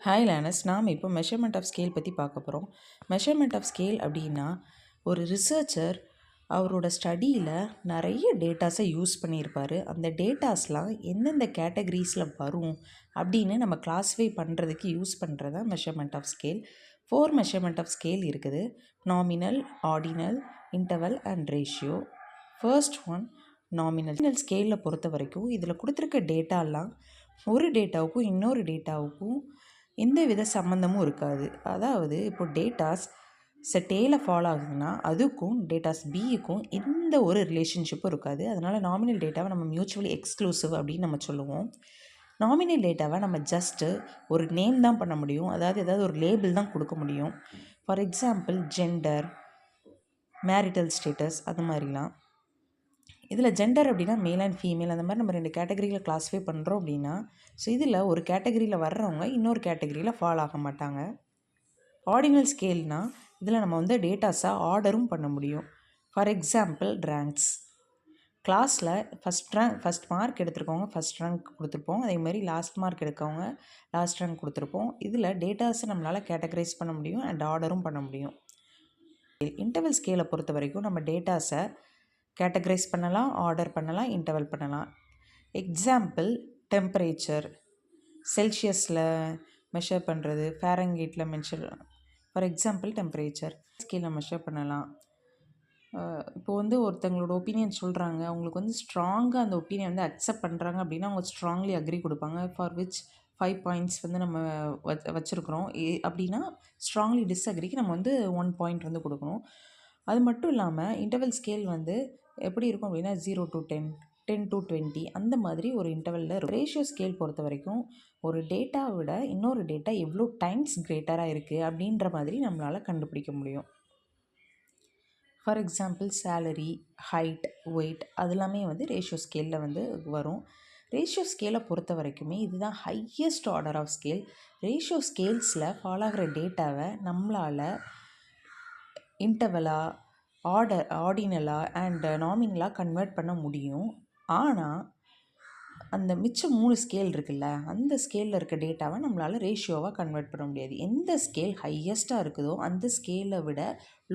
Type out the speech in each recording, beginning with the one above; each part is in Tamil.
ஹாய் லேர்னர்ஸ், நாம் இப்போ மெஷர்மெண்ட் ஆஃப் ஸ்கேல் பற்றி பார்க்க போகிறோம். மெஷர்மெண்ட் ஆஃப் ஸ்கேல் அப்படின்னா ஒரு ரிசர்ச்சர் அவரோட ஸ்டடியில் நிறைய டேட்டாஸை யூஸ் பண்ணியிருப்பார். அந்த டேட்டாஸ்லாம் எந்தெந்த கேட்டகரிஸில் வரும் அப்படின்னு நம்ம கிளாஸிஃபை பண்ணுறதுக்கு யூஸ் பண்ணுறது தான் measurement of scale. 4 measurement of scale இருக்குது: nominal, ordinal, interval and ratio. First one nominal ஸ்கேலில் பொறுத்த வரைக்கும் இதில் கொடுத்துருக்க டேட்டாலாம் ஒரு டேட்டாவுக்கும் இன்னொரு டேட்டாவுக்கும் எந்த வித சம்மந்தமும் இருக்காது. அதாவது இப்போ டேட்டாஸ் செட் ஏல ஃபாலோ ஆகுதுன்னா அதுக்கும் டேட்டாஸ் பிக்கும் எந்த ஒரு ரிலேஷன்ஷிப்பும் இருக்காது. அதனால் நாமினல் டேட்டாவை நம்ம மியூச்சுவலி எக்ஸ்க்ளூசிவ் அப்படின்னு நம்ம சொல்லுவோம். நாமினல் டேட்டாவை நம்ம ஜஸ்ட்டு ஒரு நேம் தான் பண்ண முடியும், ஏதாவது ஒரு லேபிள் தான் கொடுக்க முடியும். For example gender, marital status, அது மாதிரிலாம். இதில் ஜெண்டர் அப்படின்னா மேல் அண்ட் ஃபீமேல், அந்த மாதிரி நம்ம 2 கேட்டகரியில் கிளாஸிஃபை பண்ணுறோம் அப்படின்னா, ஸோ இதில் ஒரு கேட்டகரியில் வர்றவங்க இன்னொரு கேட்டகரியில் ஃபாலோ ஆக மாட்டாங்க. ஆர்டினல் ஸ்கேல்னால் இதில் நம்ம டேட்டாஸை ஆர்டரும் பண்ண முடியும். For example ranks. கிளாஸில் ஃபஸ்ட் மார்க் எடுத்துருக்கவங்க ஃபஸ்ட் ரேங்க் கொடுத்துருப்போம், அதேமாதிரி லாஸ்ட் மார்க் எடுக்கவங்க லாஸ்ட் ரேங்க் கொடுத்துருப்போம். இதில் டேட்டாஸை நம்மளால் கேட்டகரைஸ் பண்ண முடியும் அண்ட் ஆர்டரும் பண்ண முடியும். இன்டர்வல் ஸ்கேலை பொறுத்த வரைக்கும் நம்ம டேட்டாஸை கேட்டகரைஸ் பண்ணலாம், ஆர்டர் பண்ணலாம், இன்டர்வல் பண்ணலாம். எக்ஸாம்பிள் டெம்பரேச்சர், செல்சியஸில் மெஷர் பண்ணுறது, ஃபாரன்ஹீட்டில் மெஷர். ஃபார் எக்ஸாம்பிள் டெம்பரேச்சர் ஸ்கேலில் மெஷர் பண்ணலாம். இப்போது ஒருத்தங்களோட ஒப்பீனியன் சொல்கிறாங்க, அவங்களுக்கு ஸ்ட்ராங்காக அந்த ஒப்பீனியன் அக்செப்ட் பண்ணுறாங்க அப்படின்னா அவங்க ஸ்ட்ராங்லி அக்ரி கொடுப்பாங்க. ஃபார் விச் 5 பாயிண்ட்ஸ் நம்ம வச்சுருக்குறோம். அப்படின்னா ஸ்ட்ராங்லி டிஸ்அக்ரிக்கு நம்ம 1 பாயிண்ட் கொடுக்கணும். அது மட்டும் இல்லாமல் இன்டர்வல் ஸ்கேல் எப்படி இருக்கும் அப்படின்னா 0 to 10, 10 to 20 அந்த மாதிரி ஒரு இன்டர்வலில் இருக்கும். ரேஷியோ ஸ்கேல் பொறுத்த வரைக்கும் ஒரு டேட்டாவை விட இன்னொரு டேட்டா எவ்வளோ டைம்ஸ் கிரேட்டராக இருக்குது அப்படின்ற மாதிரி நம்மளால் கண்டுபிடிக்க முடியும். For example salary, height, weight அதெல்லாமே ரேஷியோ ஸ்கேலில் வரும். ரேஷியோ ஸ்கேலை பொறுத்த வரைக்குமே இதுதான் highest order of scale. Ratio ஸ்கேல்ஸில் ஃபாலோ ஆகிற டேட்டாவை நம்மளால் இன்டர்வலாக, ஆர்டினலாக அண்ட் நாமினலாக கன்வெர்ட் பண்ண முடியும். ஆனால் அந்த மிச்சம் 3 ஸ்கேல் இருக்குல்ல, அந்த ஸ்கேலில் இருக்க டேட்டாவை நம்மளால் ரேஷியோவாக கன்வெர்ட் பண்ண முடியாது. எந்த ஸ்கேல் ஹையஸ்ட்டாக இருக்குதோ அந்த ஸ்கேலை விட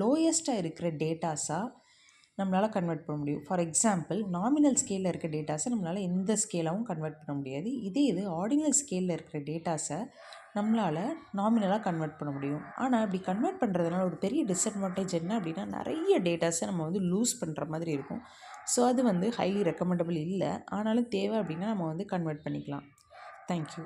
லோயஸ்ட்டாக இருக்கிற டேட்டாஸாக நம்மளால் கன்வெர்ட் பண்ண முடியும். ஃபார் எக்ஸாம்பிள் நாமினல் ஸ்கேலில் இருக்க டேட்டாஸை நம்மளால் எந்த ஸ்கேலாகவும் கன்வெர்ட் பண்ண முடியாது. இது ஆர்டினல் ஸ்கேலில் இருக்கிற டேட்டாஸை நம்மளால் நாமினலாக கன்வெர்ட் பண்ண முடியும். ஆனால் இப்படி கன்வெர்ட் பண்ணுறதுனால ஒரு பெரிய டிஸ்அட்வான்டேஜ் என்ன அப்படின்னா, நிறைய டேட்டாஸை நம்ம லூஸ் பண்ணுற மாதிரி இருக்கும். ஸோ அது ஹைலி ரெக்கமெண்டபிள் இல்லை. ஆனாலும் தேவை அப்படின்னா நம்ம கன்வெர்ட் பண்ணிக்கலாம். தேங்க்யூ.